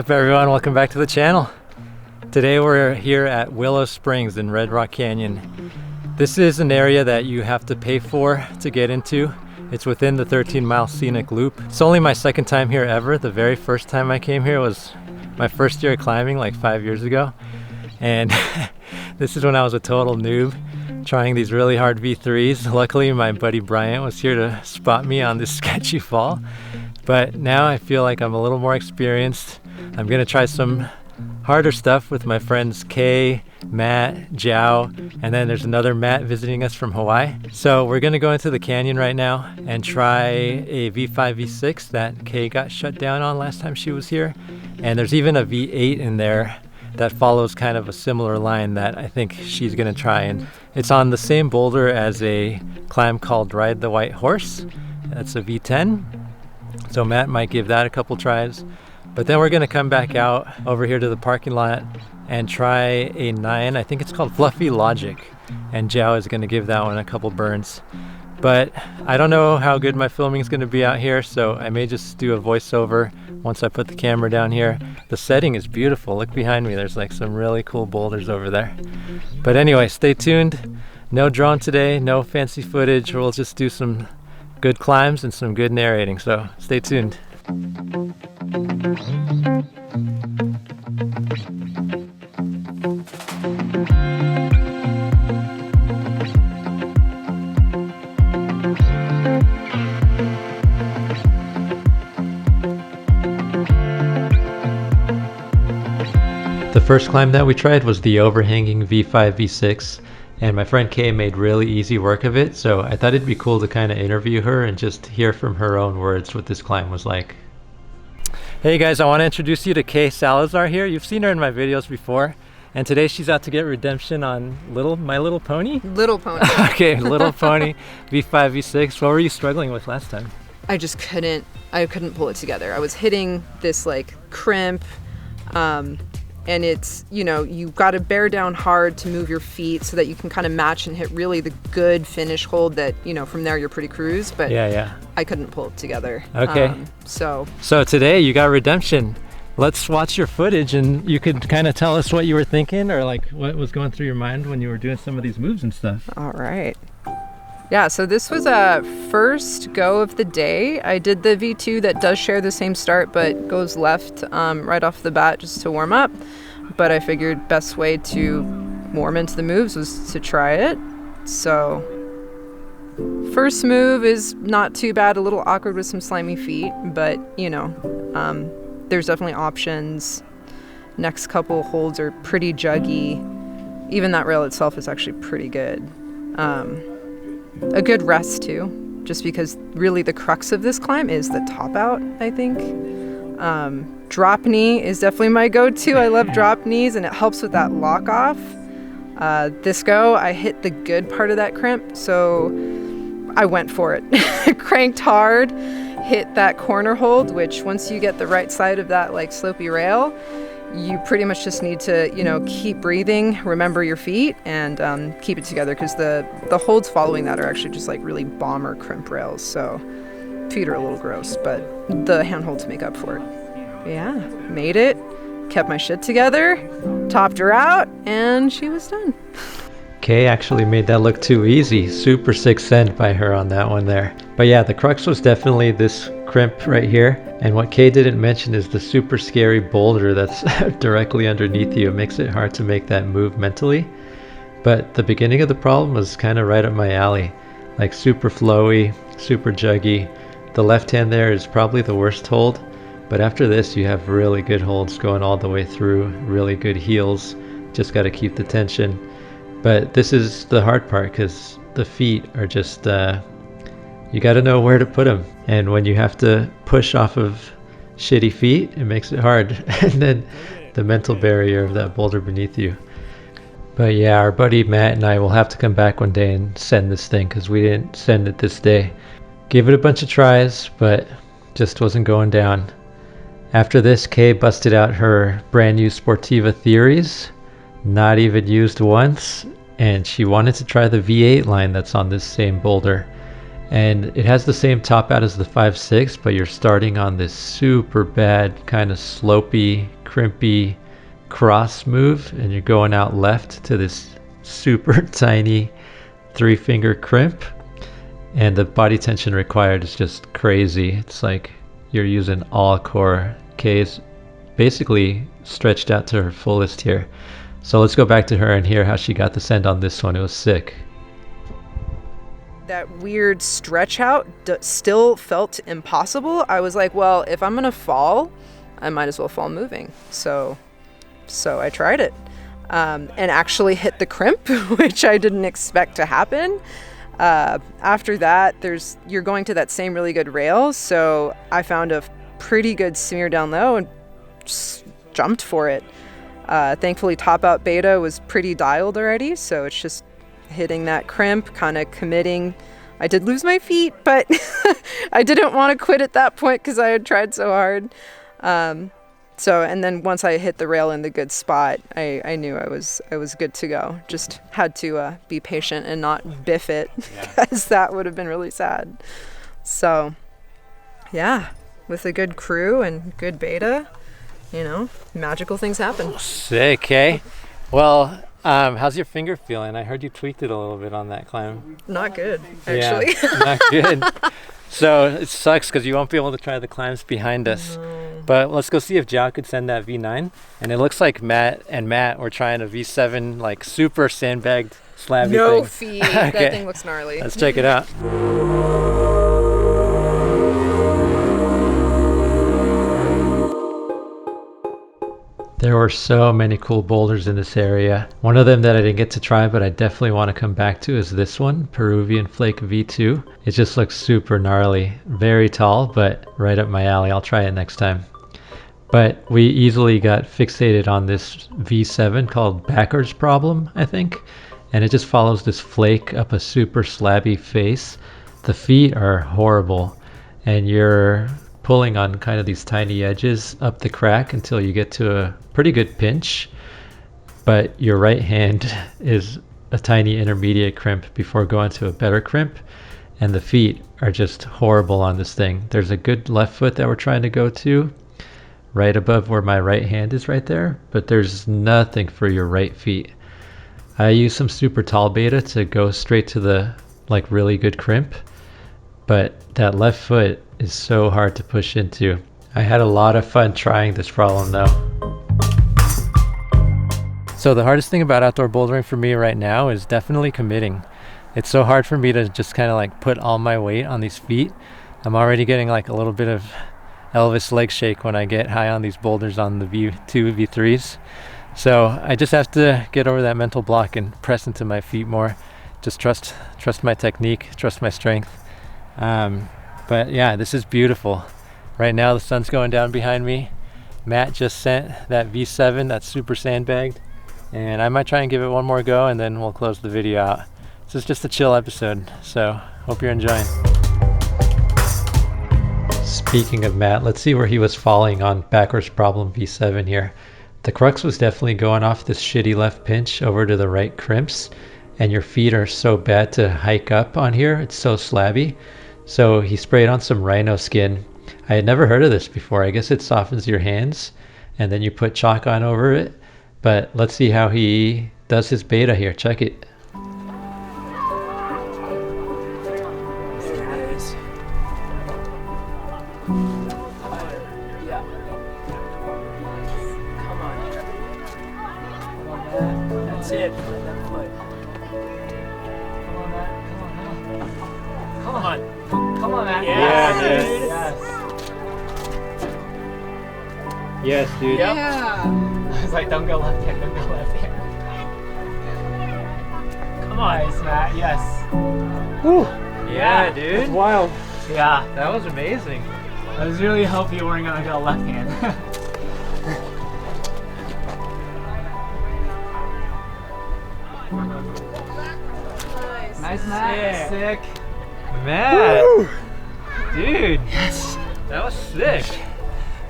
up everyone, welcome back to the channel. Today we're here at Willow Springs in Red Rock Canyon. This is an area that you have to pay for to get into. It's within the 13-mile scenic loop. It's only my second time here ever. The very first time I came here was my first year climbing like 5 years ago. And this is when I was a total noob trying these really hard V3s. Luckily my buddy Bryant was here to spot me on this sketchy fall. But now I feel like I'm a little more experienced. I'm gonna try some harder stuff with my friends Kay, Matt, Jiao, and then there's another Matt visiting us from Hawaii. So we're gonna go into the canyon right now and try a V5, V6 that Kay got shut down on last time she was here. And there's even a V8 in there that follows kind of a similar line that I think she's gonna try. And it's on the same boulder as a climb called Ride the White Horse. That's a V10. So Matt might give that a couple tries. But then we're gonna come back out over here to the parking lot and try a 9. I think it's called Fluffy Logic. And Jiao is gonna give that one a couple burns. But I don't know how good my filming is gonna be out here, so I may just do a voiceover once I put the camera down here. The setting is beautiful. Look behind me, there's like some really cool boulders over there. But anyway, stay tuned. No drone today, no fancy footage. We'll just do some good climbs and some good narrating, so stay tuned. The first climb that we tried was the overhanging V5, V6. And my friend Kay made really easy work of it, so I thought it'd be cool to kind of interview her and just hear from her own words what this climb was like. Hey guys, I want to introduce you to Kay Salazar here. You've seen her in my videos before, and today she's out to get redemption on My Little Pony? Little Pony. Okay, Little Pony, V5, V6. What were you struggling with last time? I couldn't pull it together. I was hitting this like crimp, and it's, you know, you got to bear down hard to move your feet so that you can kind of match and hit really the good finish hold that, you know, from there you're pretty cruised, but yeah. I couldn't pull it together. Okay. So today you got redemption. Let's watch your footage and you could kind of tell us what you were thinking or like what was going through your mind when you were doing some of these moves and stuff. All right. Yeah, so this was a first go of the day. I did the V2 that does share the same start but goes left right off the bat just to warm up. But I figured best way to warm into the moves was to try it. So first move is not too bad, a little awkward with some slimy feet, but you know, there's definitely options. Next couple holds are pretty juggy. Even that rail itself is actually pretty good. A good rest too, just because really the crux of this climb is the top out, I think. Drop knee is definitely my go-to. I love drop knees and it helps with that lock off. This go, I hit the good part of that crimp, so I went for it. Cranked hard, hit that corner hold, which once you get the right side of that like slopey rail, you pretty much just need to, you know, keep breathing, remember your feet, and keep it together because the holds following that are actually just like really bomber crimp rails. So feet are a little gross, but the hand holds make up for it. Yeah, made it, kept my shit together, topped her out, and she was done. Kay actually made that look too easy. Super sixth sense by her on that one there. But yeah, the crux was definitely this crimp right here. And what Kay didn't mention is the super scary boulder that's directly underneath you. It makes it hard to make that move mentally. But the beginning of the problem was kind of right up my alley. Like super flowy, super juggy. The left hand there is probably the worst hold. But after this, you have really good holds going all the way through. Really good heels. Just got to keep the tension. But this is the hard part because the feet are just, you got to know where to put them. And when you have to push off of shitty feet, it makes it hard. And then the mental barrier of that boulder beneath you. But yeah, our buddy Matt and I will have to come back one day and send this thing because we didn't send it this day. Gave it a bunch of tries, but just wasn't going down. After this, Kay busted out her brand new Sportiva Theories. Not even used once, and she wanted to try the V8 line that's on this same boulder. And it has the same top out as the 5.6, but you're starting on this super bad kind of slopey, crimpy cross move, and you're going out left to this super tiny 3-finger crimp, and the body tension required is just crazy. It's like you're using all core. Kay's basically stretched out to her fullest here. So let's go back to her and hear how she got the send on this one. It was sick. That weird stretch out still felt impossible. I was like, well, if I'm gonna fall, I might as well fall moving. So I tried it, and actually hit the crimp, which I didn't expect to happen. After that, you're going to that same really good rail, so I found a pretty good smear down low and just jumped for it. Thankfully, top out beta was pretty dialed already, so it's just hitting that crimp, kind of committing. I did lose my feet, but I didn't want to quit at that point because I had tried so hard. And then once I hit the rail in the good spot, I knew I was good to go. Just had to be patient and not biff it, because that would have been really sad. So, yeah, with a good crew and good beta, magical things happen. Sick, eh? Well, how's your finger feeling? I heard you tweaked it a little bit on that climb. Not good, actually. Yeah, not good. So it sucks because you won't be able to try the climbs behind us. No. But let's go see if Jao could send that V9. And it looks like Matt were trying a V7, like super sandbagged slabby no thing. feet. Okay. That thing looks gnarly. Let's check it out. There were so many cool boulders in this area. One of them that I didn't get to try, but I definitely want to come back to, is this one, Peruvian Flake V2. It just looks super gnarly. Very tall, but right up my alley. I'll try it next time. But we easily got fixated on this V7 called Bachar Problem, I think. And it just follows this flake up a super slabby face. The feet are horrible, and you're pulling on kind of these tiny edges up the crack until you get to a pretty good pinch, but your right hand is a tiny intermediate crimp before going to a better crimp, and the feet are just horrible on this thing. There's a good left foot that we're trying to go to right above where my right hand is right there, but there's nothing for your right feet. I use some super tall beta to go straight to the like really good crimp, but that left foot is so hard to push into. I had a lot of fun trying this problem though. So the hardest thing about outdoor bouldering for me right now is definitely committing. It's so hard for me to just kind of like put all my weight on these feet. I'm already getting like a little bit of Elvis leg shake when I get high on these boulders on the V2, V3s. So I just have to get over that mental block and press into my feet more. Just trust my technique, trust my strength. But yeah, this is beautiful. Right now the sun's going down behind me. Matt just sent that V7 that's super sandbagged, and I might try and give it one more go and then we'll close the video out. This is just a chill episode, so hope you're enjoying. Speaking of Matt, let's see where he was falling on Bachar Problem V7 here. The crux was definitely going off this shitty left pinch over to the right crimps, and your feet are so bad to hike up on here. It's so slabby. So he sprayed on some rhino skin. I had never heard of this before. I guess it softens your hands and then you put chalk on over it. But let's see how he does his beta here. Check it. That's it. Come on. Come on, man. Yeah, dude. Yes. Yes, dude. Yep. Yeah. I was like, don't go left hand, don't go left hand. Come on. Nice, Matt. Yes. Woo. Yeah, dude. That's wild. Yeah. That was amazing. I was really hoping you weren't going to go left hand. Nice, Matt. Sick. Matt. Woo. Dude. Yes. That was sick.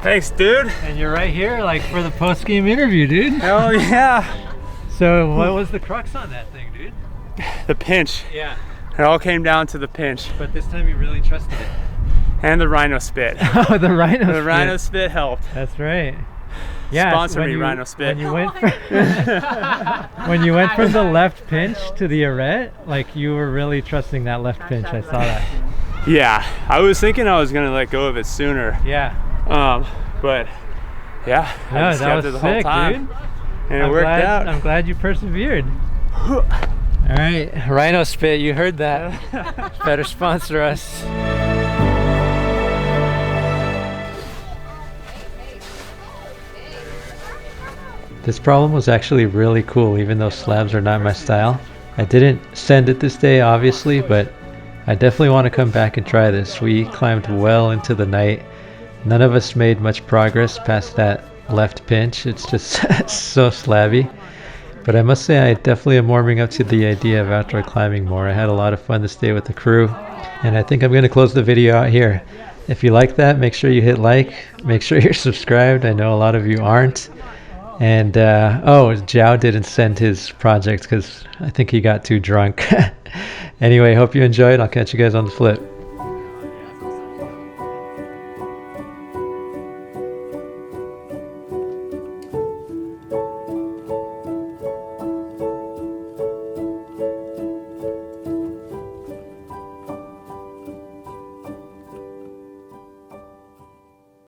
Thanks, dude. And you're right here like for the post-game interview, dude. Hell yeah. So what was the crux on that thing, dude? The pinch. Yeah. It all came down to the pinch. But this time you really trusted it. And the rhino spit. Oh, the rhino spit. The rhino spit helped. That's right. Yeah, Sponsor me, rhino spit. When you went when you went from the left pinch to the arete, like you were really trusting that left pinch. I saw that. Yeah, I was thinking I was gonna let go of it sooner. Yeah. But yeah, I No, just that kept was it the whole sick, time, dude. and it worked out. I'm glad you persevered. All right, Rhino Spit, you heard that. Better sponsor us. This problem was actually really cool, even though slabs are not my style. I didn't send it this day, obviously, but I definitely want to come back and try this. We climbed well into the night. None of us made much progress past that left pinch. It's just so slabby. But I must say I definitely am warming up to the idea of outdoor climbing more. I had a lot of fun this day with the crew, and I think I'm going to close the video out here. If you like that, make sure you hit like, make sure you're subscribed. I know a lot of you aren't. And oh, Zhao didn't send his project because I think he got too drunk. Anyway, hope you enjoyed. I'll catch you guys on the flip.